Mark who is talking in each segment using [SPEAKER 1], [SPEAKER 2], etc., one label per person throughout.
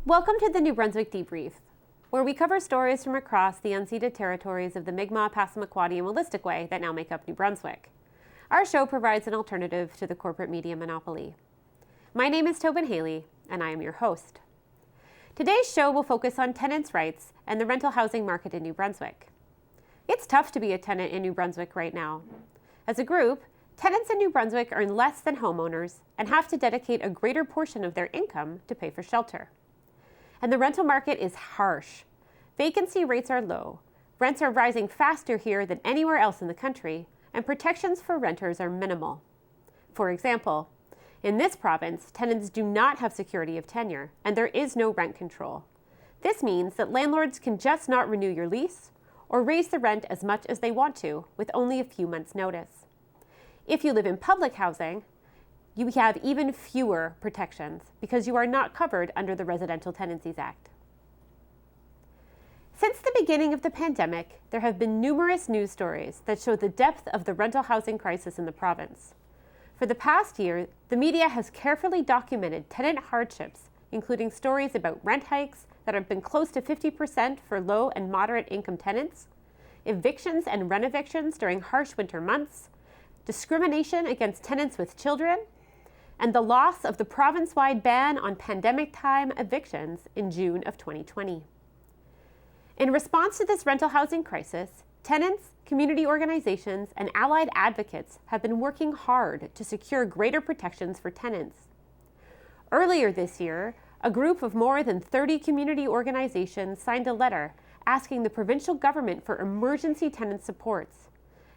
[SPEAKER 1] Welcome to the New Brunswick Debrief, where we cover stories from across the unceded territories of the Mi'kmaq, Passamaquoddy, and Wolastoqey that now make up New Brunswick. Our show provides an alternative to the corporate media monopoly. My name is Tobin Haley, and I am your host. Today's show will focus on tenants' rights and the rental housing market in New Brunswick. It's tough to be a tenant in New Brunswick right now. As a group, tenants in New Brunswick earn less than homeowners and have to dedicate a greater portion of their income to pay for shelter. And the rental market is harsh. Vacancy rates are low, rents are rising faster here than anywhere else in the country, and protections for renters are minimal. For example, in this province, tenants do not have security of tenure, and there is no rent control. This means that landlords can just not renew your lease or raise the rent as much as they want to, with only a few months' notice. If you live in public housing, you have even fewer protections because you are not covered under the Residential Tenancies Act. Since the beginning of the pandemic, there have been numerous news stories that show the depth of the rental housing crisis in the province. For the past year, the media has carefully documented tenant hardships, including stories about rent hikes that have been close to 50% for low and moderate income tenants, evictions and rent-evictions during harsh winter months, discrimination against tenants with children, and the loss of the province-wide ban on pandemic-time evictions in June of 2020. In response to this rental housing crisis, tenants, community organizations, and allied advocates have been working hard to secure greater protections for tenants. Earlier this year, a group of more than 30 community organizations signed a letter asking the provincial government for emergency tenant supports.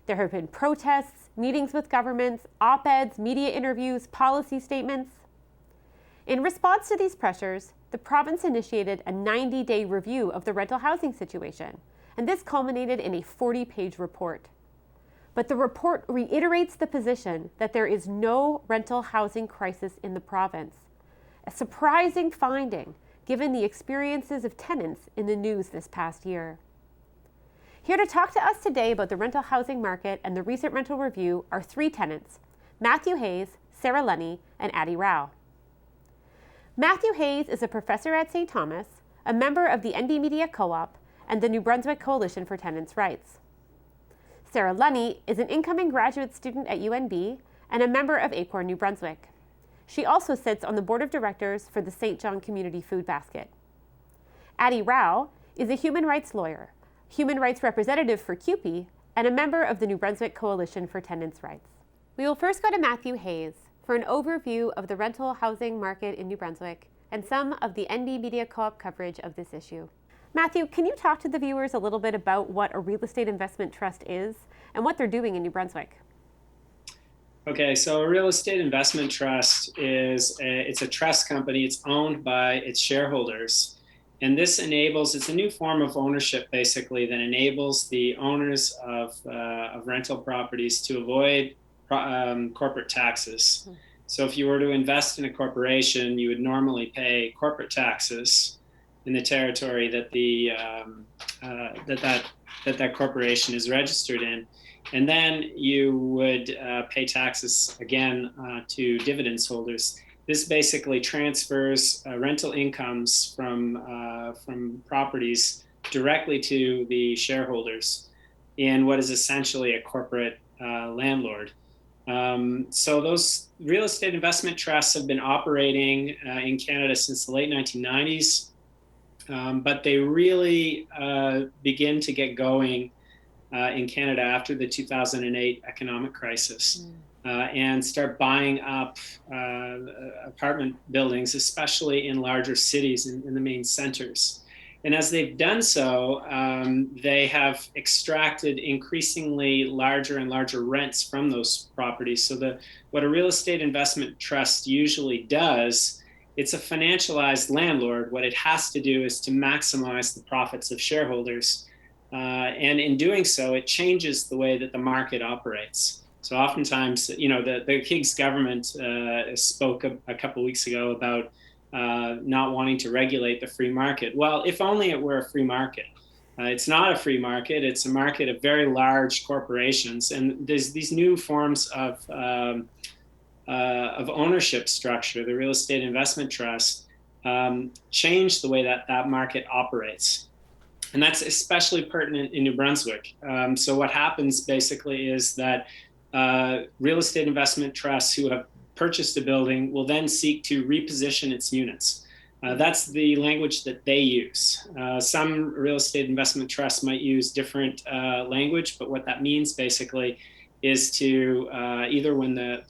[SPEAKER 1] There have been protests, meetings with governments, op-eds, media interviews, policy statements. In response to these pressures, the province initiated a 90-day review of the rental housing situation, and this culminated in a 40-page report. But the report reiterates the position that there is no rental housing crisis in the province, a surprising finding given the experiences of tenants in the news this past year. Here to talk to us today about the rental housing market and the recent rental review are three tenants: Matthew Hayes, Sarah Lunney, and Addy Rao. Matthew Hayes is a professor at St. Thomas, a member of the NB Media Co-op, and the New Brunswick Coalition for Tenants' Rights. Sarah Lunney is an incoming graduate student at UNB and a member of ACORN New Brunswick. She also sits on the board of directors for the St. John Community Food Basket. Addy Rao is a human rights lawyer, human rights representative for CUPE, and a member of the New Brunswick Coalition for Tenants' Rights. We will first go to Matthew Hayes for an overview of the rental housing market in New Brunswick and some of the NB Media Co-op coverage of this issue. Matthew, can you talk to the viewers a little bit about what a real estate investment trust is and what they're doing in New Brunswick?
[SPEAKER 2] Okay, so a real estate investment trust it's a trust company. It's owned by its shareholders. And this it's a new form of ownership, basically, that enables the owners of rental properties to avoid corporate taxes. So if you were to invest in a corporation, you would normally pay corporate taxes in the territory that that corporation is registered in. And then you would pay taxes again to dividends holders. This basically transfers rental incomes from properties directly to the shareholders in what is essentially a corporate landlord. So those real estate investment trusts have been operating in Canada since the late 1990s, but they really begin to get going in Canada after the 2008 economic crisis. And start buying up apartment buildings, especially in larger cities in the main centers. And as they've done so, they have extracted increasingly larger and larger rents from those properties. So what a real estate investment trust usually does, it's a financialized landlord. What it has to do is to maximize the profits of shareholders. And in doing so, it changes the way that the market operates. So oftentimes, the King's government spoke a couple of weeks ago about not wanting to regulate the free market. Well, if only it were a free market. It's not a free market. It's a market of very large corporations. And there's these new forms of ownership structure, the real estate investment trust, change the way that that market operates. And that's especially pertinent in New Brunswick. So what happens basically is that real estate investment trusts who have purchased a building will then seek to reposition its units. That's the language that they use. Some real estate investment trusts might use different language, but what that means basically is to either when the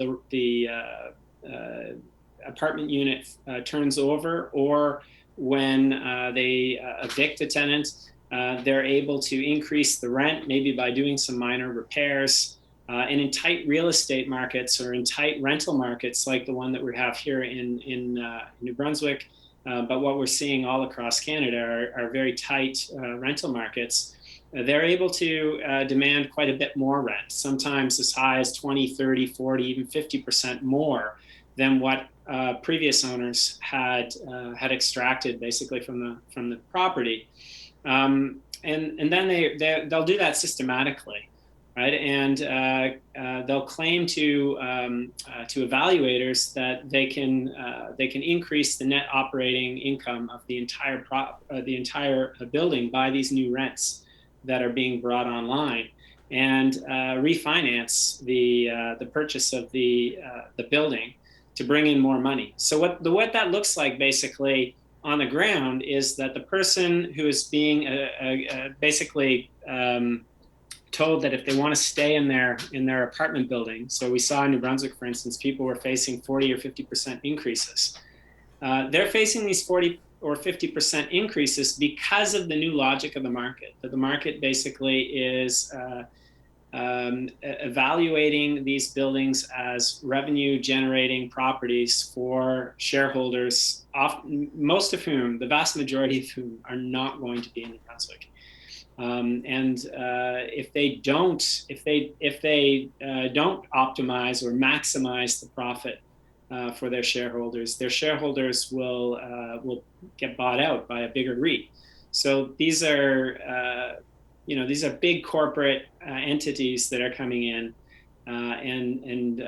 [SPEAKER 2] apartment unit turns over, or when they evict a tenant, they're able to increase the rent, maybe by doing some minor repairs. And in tight real estate markets or in tight rental markets like the one that we have here in New Brunswick, but what we're seeing all across Canada are very tight rental markets, they're able to demand quite a bit more rent, sometimes as high as 20, 30, 40, even 50% more than what previous owners had extracted basically from the property. And then they'll do that systematically, right? And they'll claim to evaluators that they can increase the net operating income of the entire building by these new rents that are being brought online, and refinance the purchase of the building to bring in more money. So what that looks like basically on the ground is that the person who is being basically told that if they want to stay in their apartment building, so we saw in New Brunswick, for instance, people were facing 40 or 50% increases. They're facing these 40 or 50% increases because of the new logic of the market. That the market basically is evaluating these buildings as revenue generating properties for shareholders, most of whom, the vast majority of whom, are not going to be in New Brunswick. If they don't optimize or maximize the profit for their shareholders will get bought out by a bigger REIT. So these are big corporate entities that are coming in and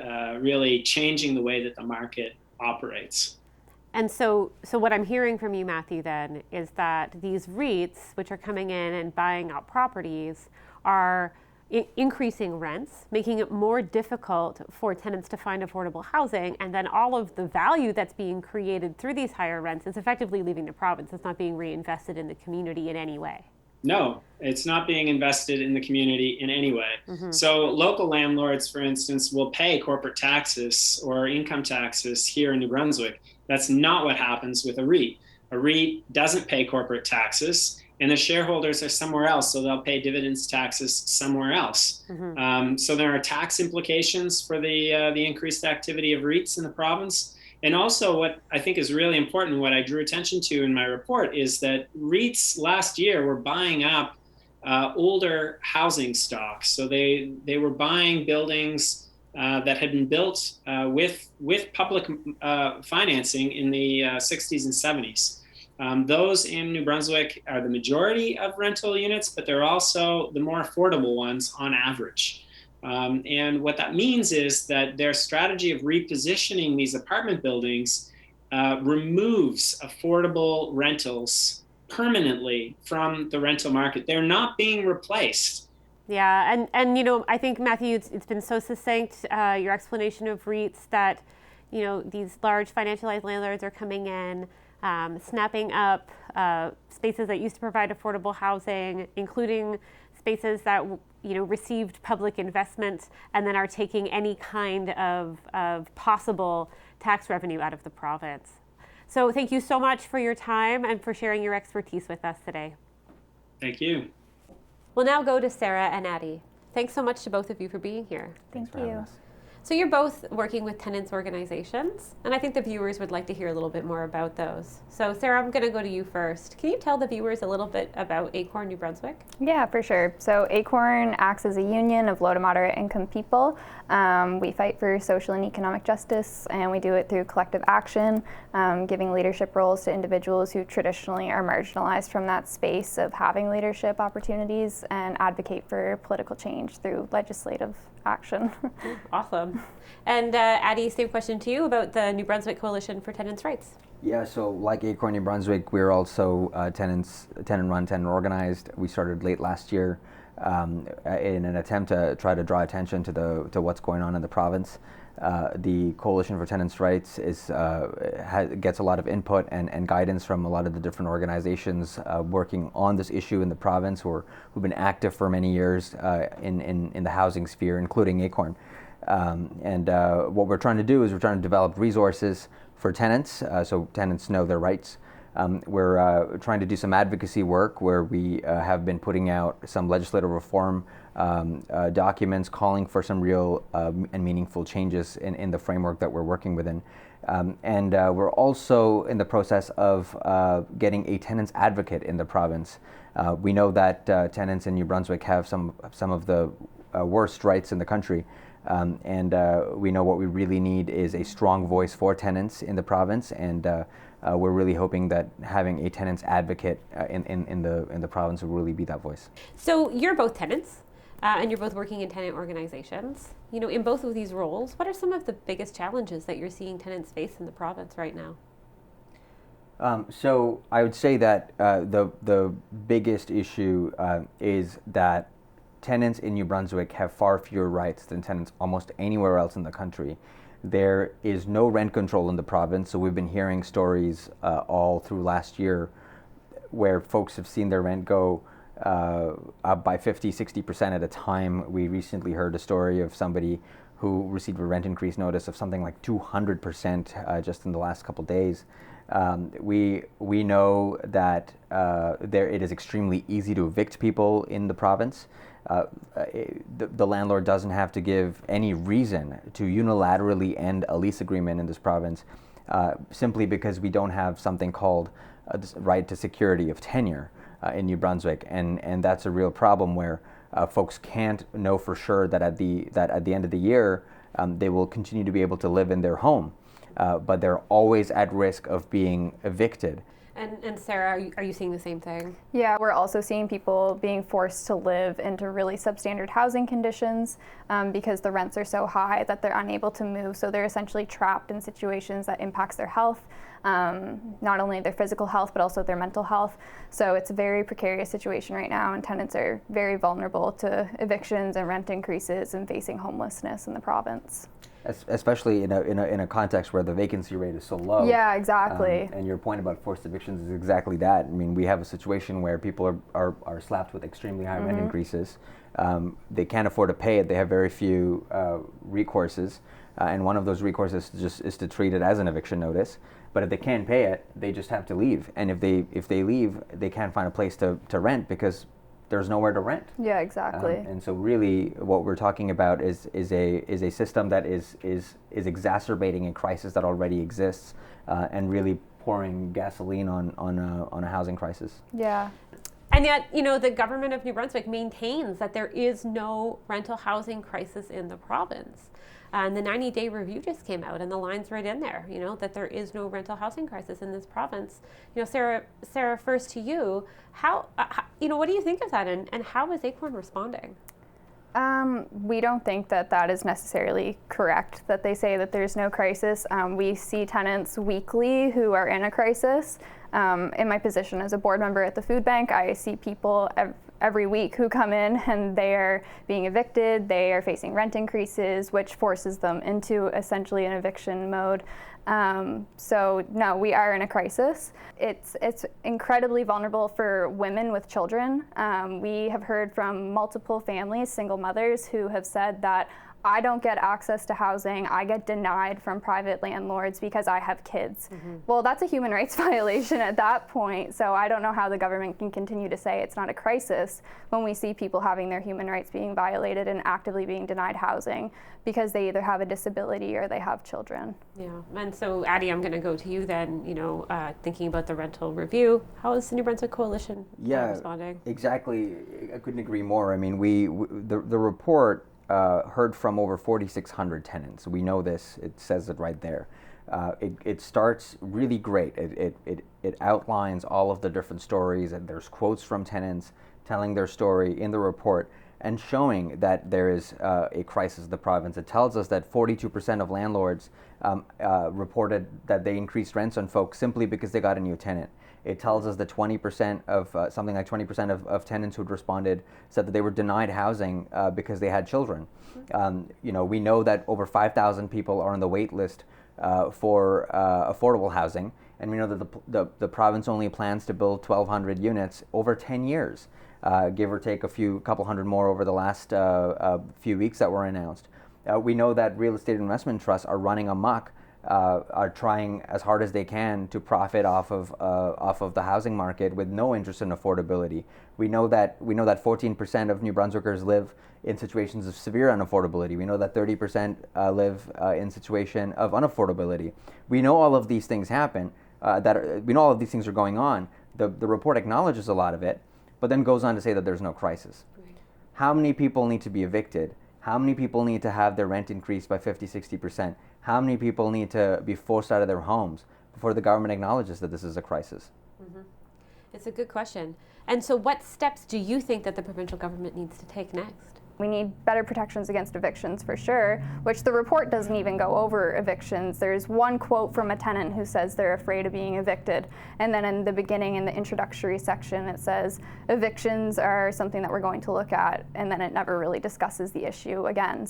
[SPEAKER 2] really changing the way that the market operates.
[SPEAKER 1] And so what I'm hearing from you, Matthew, then, is that these REITs, which are coming in and buying out properties, are increasing rents, making it more difficult for tenants to find affordable housing, and then all of the value that's being created through these higher rents is effectively leaving the province. It's not being reinvested in the community in any way.
[SPEAKER 2] No, it's not being invested in the community in any way. Mm-hmm. So local landlords, for instance, will pay corporate taxes or income taxes here in New Brunswick. That's not what happens with a REIT. A REIT doesn't pay corporate taxes, and the shareholders are somewhere else, so they'll pay dividends taxes somewhere else. Mm-hmm. So there are tax implications for the increased activity of REITs in the province. And also what I think is really important, what I drew attention to in my report, is that REITs last year were buying up older housing stock. So they were buying buildings that had been built with public financing in the 60s and 70s. Those in New Brunswick are the majority of rental units, but they're also the more affordable ones on average. And what that means is that their strategy of repositioning these apartment buildings removes affordable rentals permanently from the rental market. They're not being replaced.
[SPEAKER 1] Yeah, and I think, Matthew, it's been so succinct, your explanation of REITs, that these large financialized landlords are coming in, snapping up spaces that used to provide affordable housing, including spaces that received public investment, and then are taking any kind of possible tax revenue out of the province. So thank you so much for your time and for sharing your expertise with us today.
[SPEAKER 2] Thank you.
[SPEAKER 1] We'll now go to Sarah and Addy. Thanks so much to both of you for being here.
[SPEAKER 3] Thank you.
[SPEAKER 1] So you're both working with tenants organizations, and I think the viewers would like to hear a little bit more about those. So Sarah, I'm going to go to you first. Can you tell the viewers a little bit about ACORN New Brunswick?
[SPEAKER 3] Yeah, for sure. So ACORN acts as a union of low to moderate income people. We fight for social and economic justice, and we do it through collective action, giving leadership roles to individuals who traditionally are marginalized from that space of having leadership opportunities, and advocate for political change through legislative action.
[SPEAKER 1] Awesome. And Addy, same question to you about the New Brunswick Coalition for Tenants' Rights.
[SPEAKER 4] Yeah, so like ACORN New Brunswick, we're also tenant-run, tenant-organized. We started late last year in an attempt to try to draw attention to what's going on in the province. The Coalition for Tenants' Rights gets a lot of input and guidance from a lot of the different organizations working on this issue in the province, who've been active for many years in the housing sphere, including ACORN. What we're trying to do is we're trying to develop resources for tenants, so tenants know their rights. We're trying to do some advocacy work where we have been putting out some legislative reform documents calling for some real and meaningful changes in the framework that we're working within. We're also in the process of getting a tenants advocate in the province. We know that tenants in New Brunswick have some of the worst rights in the country. We know what we really need is a strong voice for tenants in the province, and we're really hoping that having a tenants advocate in the province will really be that voice.
[SPEAKER 1] So you're both tenants, and you're both working in tenant organizations. You know, in both of these roles, what are some of the biggest challenges that you're seeing tenants face in the province right now?
[SPEAKER 4] So I would say that the biggest issue is that tenants in New Brunswick have far fewer rights than tenants almost anywhere else in the country. There is no rent control in the province, so we've been hearing stories all through last year where folks have seen their rent go up by 50-60% at a time. We recently heard a story of somebody who received a rent increase notice of something like 200% just in the last couple days. We know that it is extremely easy to evict people in the province. The landlord doesn't have to give any reason to unilaterally end a lease agreement in this province simply because we don't have something called a right to security of tenure in New Brunswick, and that's a real problem where folks can't know for sure that at the end of the year they will continue to be able to live in their home, but they're always at risk of being evicted.
[SPEAKER 1] And Sarah, are you seeing the same thing?
[SPEAKER 3] Yeah, we're also seeing people being forced to live into really substandard housing conditions because the rents are so high that they're unable to move. So they're essentially trapped in situations that impacts their health, not only their physical health, but also their mental health. So it's a very precarious situation right now, and tenants are very vulnerable to evictions and rent increases and facing homelessness in the province.
[SPEAKER 4] Especially in a context where the vacancy rate is so low.
[SPEAKER 3] Yeah, exactly.
[SPEAKER 4] And your point about forced evictions is exactly that. I mean, we have a situation where people are slapped with extremely high rent increases. They can't afford to pay it. They have very few recourses, and one of those recourses is to treat it as an eviction notice. But if they can't pay it, they just have to leave. And if they leave, they can't find a place to rent because there's nowhere to rent.
[SPEAKER 3] Yeah, exactly.
[SPEAKER 4] And so really what we're talking about is a system that is exacerbating a crisis that already exists and really pouring gasoline on a housing crisis.
[SPEAKER 3] Yeah.
[SPEAKER 1] And yet, you know, the government of New Brunswick maintains that there is no rental housing crisis in the province. And the 90-day review just came out, and the line's right in there, you know, that there is no rental housing crisis in this province. You know, Sarah, first to you, how you know, what do you think of that, and how is ACORN responding?
[SPEAKER 3] We don't think that is necessarily correct, that they say that there's no crisis. We see tenants weekly who are in a crisis. In my position as a board member at the food bank, I see people every week who come in and they are being evicted, they are facing rent increases, which forces them into essentially an eviction mode. So no, we are in a crisis. It's incredibly vulnerable for women with children. We have heard from multiple families, single mothers, who have said that I don't get access to housing. I get denied from private landlords because I have kids. Well, that's a human rights violation at that point. So I don't know how the government can continue to say it's not a crisis when we see people having their human rights being violated and actively being denied housing because they either have a disability or they have children.
[SPEAKER 1] Yeah, and so Addy, I'm going to go to you then. You know, thinking about the rental review, how is the New Brunswick Coalition responding?
[SPEAKER 4] Exactly. I couldn't agree more. I mean, the report heard from over 4,600 tenants. We know this. It says it right there. It starts really great. It outlines all of the different stories, and there's quotes from tenants telling their story in the report. and showing that there is a crisis in the province. It tells us that 42% of landlords reported that they increased rents on folks simply because they got a new tenant. It tells us that 20% of, something like 20% of tenants who'd responded said that they were denied housing because they had children. We know that over 5,000 people are on the wait list for affordable housing, and we know that the province only plans to build 1,200 units over 10 years, give or take a couple hundred more over the last few weeks that were announced. We know that real estate investment trusts are running amok, are trying as hard as they can to profit off of the housing market with no interest in affordability. We know that 14% of New Brunswickers live in situations of severe unaffordability. We know that 30% live in situation of unaffordability. We know all of these things happen. We know all of these things are going on. The report acknowledges a lot of it, but then goes on to say that there's no crisis. Right. How many people need to be evicted? How many people need to have their rent increased by 50-60%? How many people need to be forced out of their homes before the government acknowledges that this is a crisis?
[SPEAKER 1] Mm-hmm. It's a good question. And so what steps do you think that the provincial government needs to take next?
[SPEAKER 3] We need better protections against evictions for sure, which the report doesn't even go over evictions. There's one quote from a tenant who says they're afraid of being evicted. And then in the beginning, in the introductory section, it says evictions are something that we're going to look at. And then it never really discusses the issue again.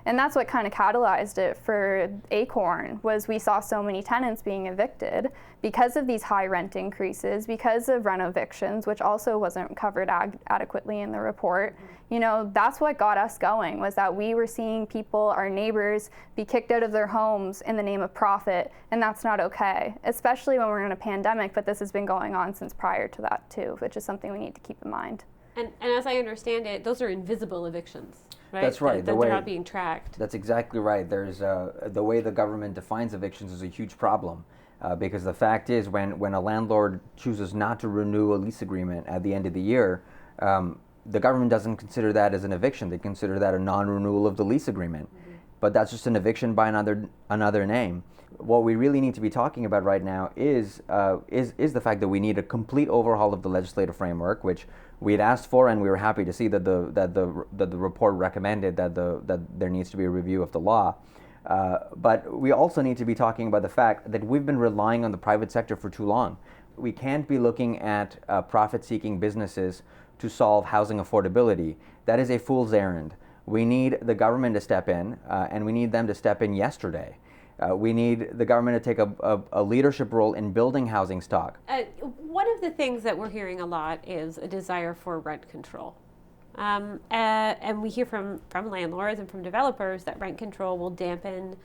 [SPEAKER 3] And that's what kind of catalyzed it for ACORN, was we saw so many tenants being evicted because of these high rent increases, because of rent evictions, which also wasn't covered adequately in the report. That's what got us going, was that we were seeing people, our neighbors, be kicked out of their homes in the name of profit, and that's not okay, especially when we're in a pandemic, but this has been going on since prior to that too, which is something we need to keep in mind.
[SPEAKER 1] And as I understand it, those are invisible evictions, right?
[SPEAKER 4] That's right.
[SPEAKER 1] They're not being tracked.
[SPEAKER 4] That's exactly right. There's the way the government defines evictions is a huge problem. Because the fact is, when a landlord chooses not to renew a lease agreement at the end of the year, the government doesn't consider that as an eviction. They consider that a non-renewal of the lease agreement. Mm-hmm. But that's just an eviction by another name. What we really need to be talking about right now is the fact that we need a complete overhaul of the legislative framework, which we had asked for, and we were happy to see that the report recommended that there needs to be a review of the law. But we also need to be talking about the fact that we've been relying on the private sector for too long. We can't be looking at profit-seeking businesses to solve housing affordability. That is a fool's errand. We need the government to step in, and we need them to step in yesterday. We need the government to take a leadership role in building housing stock.
[SPEAKER 1] One of the things that we're hearing a lot is a desire for rent control. And we hear from landlords and from developers that rent control will dampen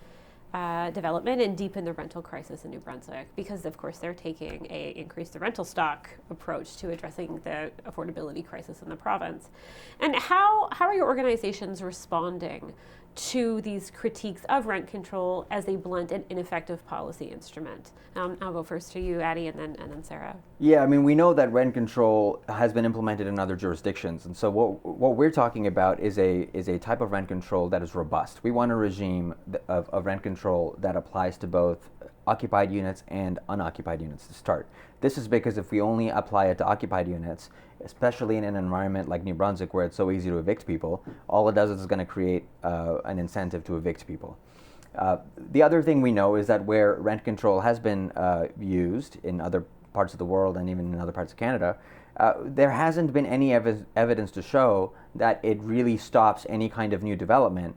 [SPEAKER 1] development and deepen the rental crisis in New Brunswick, because of course they're taking a increase the rental stock approach to addressing the affordability crisis in the province. And how are your organizations responding to these critiques of rent control as a blunt and ineffective policy instrument? I'll go first to you, Addy, and then Sarah.
[SPEAKER 4] Yeah, I mean, we know that rent control has been implemented in other jurisdictions, and so what we're talking about is a type of rent control that is robust. We want a regime of rent control that applies to both occupied units and unoccupied units to start. This is because if we only apply it to occupied units, especially in an environment like New Brunswick where it's so easy to evict people, all it does is going to create an incentive to evict people. The other thing we know is that where rent control has been used in other parts of the world and even in other parts of Canada, there hasn't been any evidence to show that it really stops any kind of new development,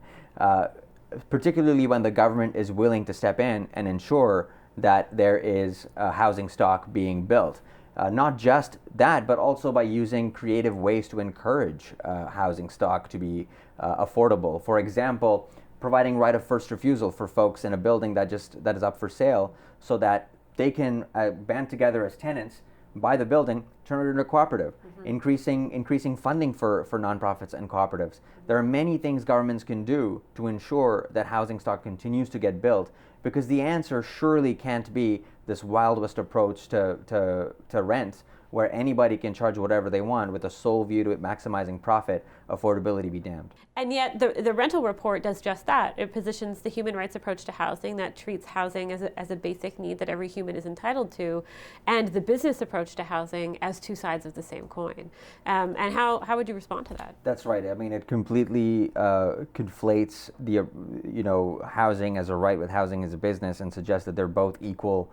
[SPEAKER 4] particularly when the government is willing to step in and ensure that there is housing stock being built. Not just that, but also by using creative ways to encourage housing stock to be affordable. For example, providing right of first refusal for folks in a building that is up for sale, so that they can band together as tenants, buy the building, turn it into a cooperative, increasing funding for nonprofits and cooperatives. There are many things governments can do to ensure that housing stock continues to get built, because the answer surely can't be this Wild West approach to rent, where anybody can charge whatever they want with the sole view to maximizing profit, affordability be damned.
[SPEAKER 1] And yet the rental report does just that. It positions the human rights approach to housing that treats housing as a basic need that every human is entitled to, and the business approach to housing as two sides of the same coin. And how would you respond to that?
[SPEAKER 4] That's right. I mean, it completely conflates the housing as a right with housing as a business and suggests that they're both equal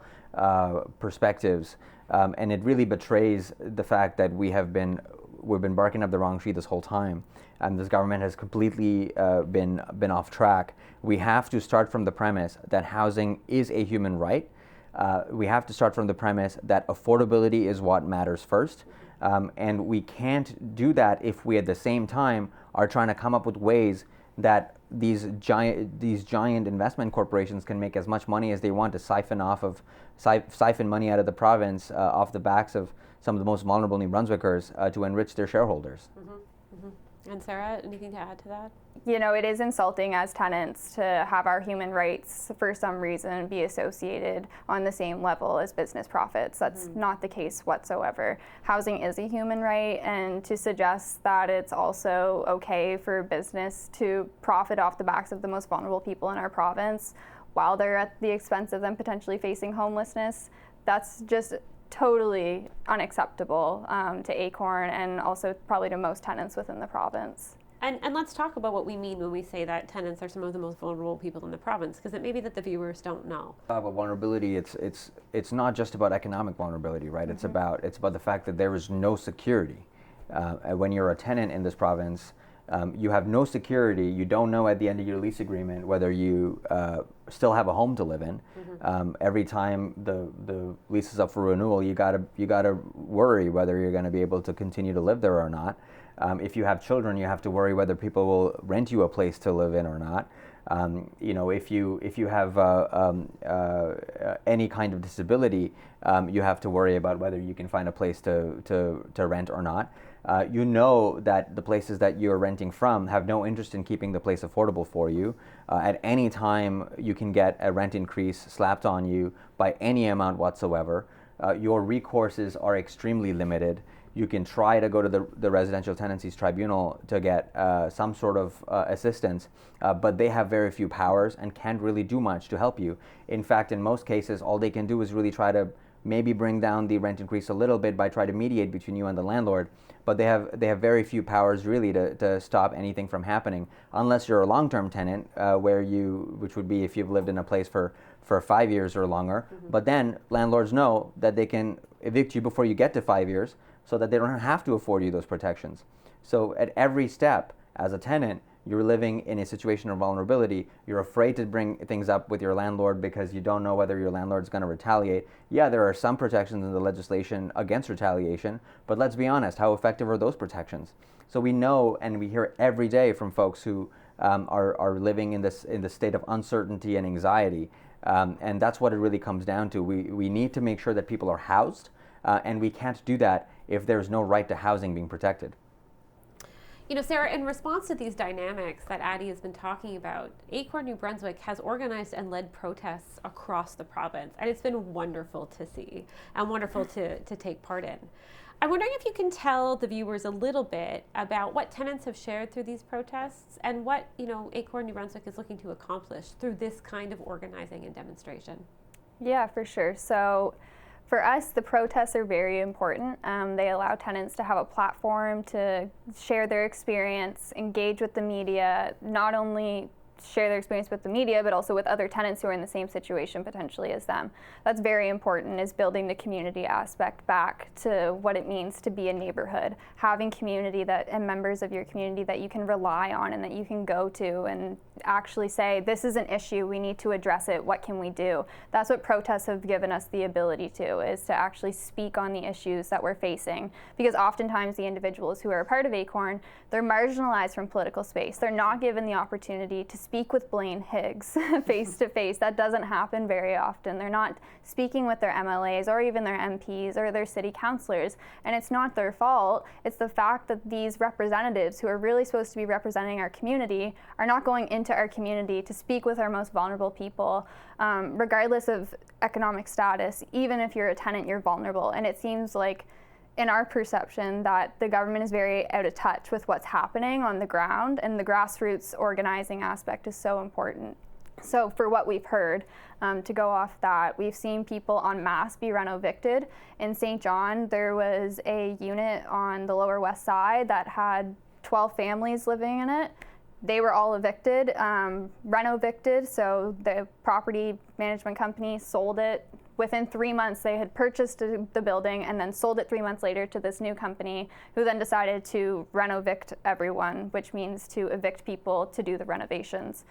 [SPEAKER 4] perspectives. And it really betrays the fact that we've been barking up the wrong tree this whole time. This government has completely been off track. We have to start from the premise that housing is a human right. We have to start from the premise that affordability is what matters first. And we can't do that if we at the same time are trying to come up with ways that these giant investment corporations can make as much money as they want to siphon money out of the province off the backs of some of the most vulnerable New Brunswickers to enrich their shareholders.
[SPEAKER 1] Mm-hmm. Mm-hmm. And Sarah, anything to add to that?
[SPEAKER 3] It is insulting as tenants to have our human rights for some reason be associated on the same level as business profits. That's not the case whatsoever. Housing is a human right, and to suggest that it's also okay for business to profit off the backs of the most vulnerable people in our province while they're at the expense of them potentially facing homelessness, that's just totally unacceptable to ACORN and also probably to most tenants within the province.
[SPEAKER 1] And let's talk about what we mean when we say that tenants are some of the most vulnerable people in the province, because it may be that the viewers don't know.
[SPEAKER 4] But vulnerability, it's not just about economic vulnerability, right? It's about the fact that there is no security. When you're a tenant in this province, you have no security. You don't know at the end of your lease agreement whether you still have a home to live in. Every time the lease is up for renewal, you gotta worry whether you're going to be able to continue to live there or not. If you have children, you have to worry whether people will rent you a place to live in or not. If you have any kind of disability, you have to worry about whether you can find a place to rent or not. You know that the places that you're renting from have no interest in keeping the place affordable for you. At any time, you can get a rent increase slapped on you by any amount whatsoever. Your recourses are extremely limited. You can try to go to the Residential Tenancies Tribunal to get some sort of assistance, but they have very few powers and can't really do much to help you. In fact, in most cases, all they can do is really try to maybe bring down the rent increase a little bit by trying to mediate between you and the landlord, but they have very few powers really to stop anything from happening, unless you're a long-term tenant, which would be if you've lived in a place for 5 years or longer. But then landlords know that they can evict you before you get to 5 years, so that they don't have to afford you those protections. So at every step, as a tenant, you're living in a situation of vulnerability. You're afraid to bring things up with your landlord because you don't know whether your landlord's going to retaliate. Yeah, there are some protections in the legislation against retaliation, but let's be honest, how effective are those protections? So we know, and we hear every day from folks who are living in this state of uncertainty and anxiety, and that's what it really comes down to. We need to make sure that people are housed, and we can't do that if there's no right to housing being protected.
[SPEAKER 1] Sarah, in response to these dynamics that Addy has been talking about, ACORN New Brunswick has organized and led protests across the province, and it's been wonderful to see and wonderful to take part in. I'm wondering if you can tell the viewers a little bit about what tenants have shared through these protests and what, ACORN New Brunswick is looking to accomplish through this kind of organizing and demonstration.
[SPEAKER 3] Yeah, for sure. So for us, the protests are very important. They allow tenants to have a platform to share their experience, engage with the media, not only share their experience with the media, but also with other tenants who are in the same situation potentially as them. That's very important, is building the community aspect back to what it means to be a neighborhood, having community and members of your community that you can rely on and that you can go to and actually say, this is an issue, we need to address it, what can we do? That's what protests have given us the ability to, is to actually speak on the issues that we're facing. Because oftentimes the individuals who are a part of ACORN, they're marginalized from political space. They're not given the opportunity to speak with Blaine Higgs face to face. That doesn't happen very often. They're not speaking with their MLAs or even their MPs or their city councillors, and it's not their fault. It's the fact that these representatives who are really supposed to be representing our community are not going into our community to speak with our most vulnerable people, regardless of economic status. Even if you're a tenant, you're vulnerable, and it seems like in our perception that the government is very out of touch with what's happening on the ground, and the grassroots organizing aspect is so important. So for what we've heard, to go off that, we've seen people en masse be reno-evicted. In St. John, there was a unit on the Lower West Side that had 12 families living in it. They were all evicted, reno-evicted, so the property management company sold it. Within 3 months, they had purchased the building and then sold it 3 months later to this new company, who then decided to reno-evict everyone, which means to evict people to do the renovations.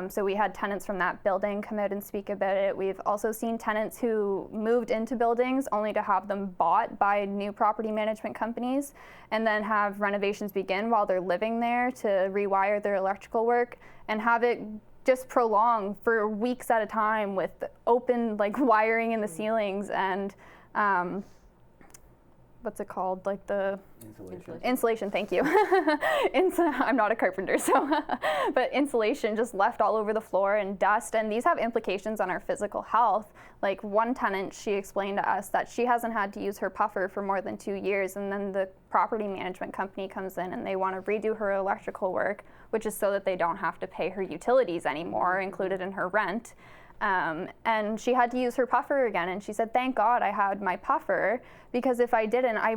[SPEAKER 3] So we had tenants from that building come out and speak about it. We've also seen tenants who moved into buildings only to have them bought by new property management companies and then have renovations begin while they're living there to rewire their electrical work and have it just prolong for weeks at a time with open wiring in the ceilings and what's it called? Like the insulation. Thank you. I'm not a carpenter, so but insulation just left all over the floor and dust, and these have implications on our physical health. Like one tenant, she explained to us that she hasn't had to use her puffer for more than 2 years, and then the property management company comes in and they want to redo her electrical work, which is so that they don't have to pay her utilities anymore, included in her rent. And she had to use her puffer again, and she said, "Thank God I had my puffer, because if I didn't, I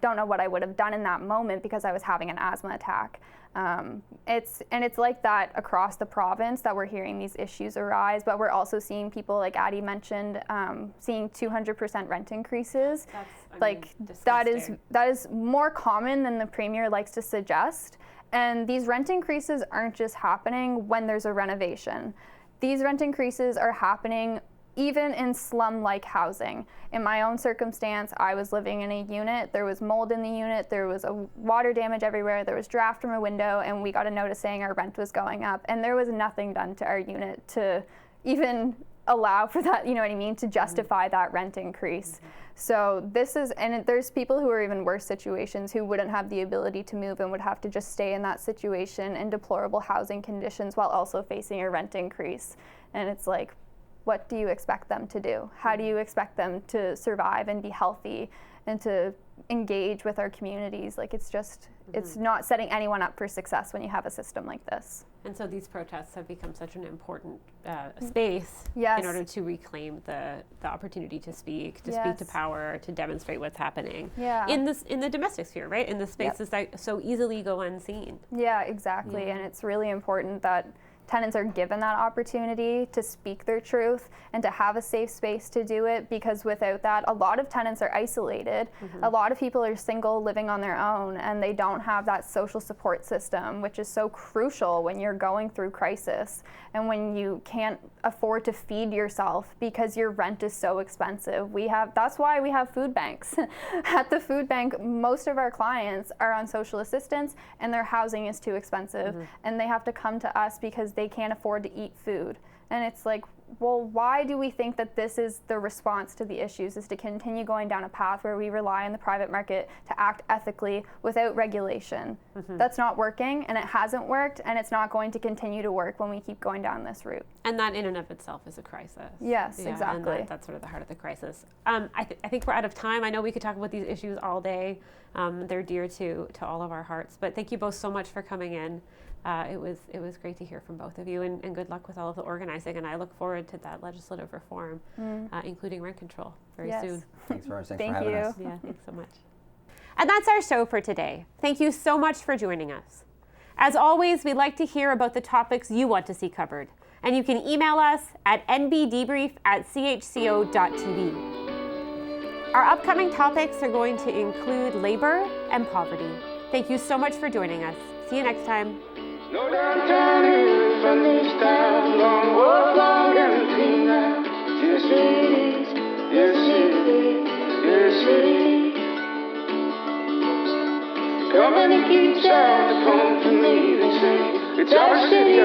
[SPEAKER 3] don't know what I would have done in that moment because I was having an asthma attack." It's like that across the province that we're hearing these issues arise, but we're also seeing people, like Addie mentioned, seeing 200% rent increases. That is more common than the Premier likes to suggest. And these rent increases aren't just happening when there's a renovation. These rent increases are happening even in slum-like housing. In my own circumstance, I was living in a unit, there was mold in the unit, there was water damage everywhere, there was draft from a window, and we got a notice saying our rent was going up, and there was nothing done to our unit to even allow for that, you know what I mean, to justify that rent increase. So there's people who are even worse situations who wouldn't have the ability to move and would have to just stay in that situation in deplorable housing conditions while also facing a rent increase. And it's like, what do you expect them to do? How do you expect them to survive and be healthy and to engage with our communities? Like, it's just, it's not setting anyone up for success when you have a system like this.
[SPEAKER 1] And so these protests have become such an important space
[SPEAKER 3] Yes.
[SPEAKER 1] in order to reclaim the opportunity to speak to power, to demonstrate what's happening in the domestic sphere, right? In the spaces that so easily go unseen.
[SPEAKER 3] Yeah, exactly. And it's really important that tenants are given that opportunity to speak their truth and to have a safe space to do it, because without that, a lot of tenants are isolated. A lot of people are single, living on their own, and they don't have that social support system, which is so crucial when you're going through crisis and when you can't afford to feed yourself because your rent is so expensive. That's why we have food banks. At the food bank, most of our clients are on social assistance and their housing is too expensive, and they have to come to us because they can't afford to eat food. And it's like, well, why do we think that this is the response to the issues, is to continue going down a path where we rely on the private market to act ethically without regulation? That's not working, and it hasn't worked, and it's not going to continue to work when we keep going down this route.
[SPEAKER 1] And that in and of itself is a crisis.
[SPEAKER 3] Yes, exactly.
[SPEAKER 1] And that's sort of the heart of the crisis. I think we're out of time. I know we could talk about these issues all day. They're dear to all of our hearts. But thank you both so much for coming in. It was great to hear from both of you, and good luck with all of the organizing. And I look forward to that legislative reform, including rent control, very soon.
[SPEAKER 4] Thanks for
[SPEAKER 3] Thank
[SPEAKER 4] having
[SPEAKER 3] you.
[SPEAKER 4] us.
[SPEAKER 1] Yeah, thanks so much. And that's our show for today. Thank you so much for joining us. As always, we'd like to hear about the topics you want to see covered. And you can email us at nbdebrief@chco.tv. Our upcoming topics are going to include labor and poverty. Thank you so much for joining us. See you next time.
[SPEAKER 5] No downtown is from this town, long walk, long and clean now. Yes, it is, yes, it is, yes, it is. Company keeps on the phone to me, they say, it's our city,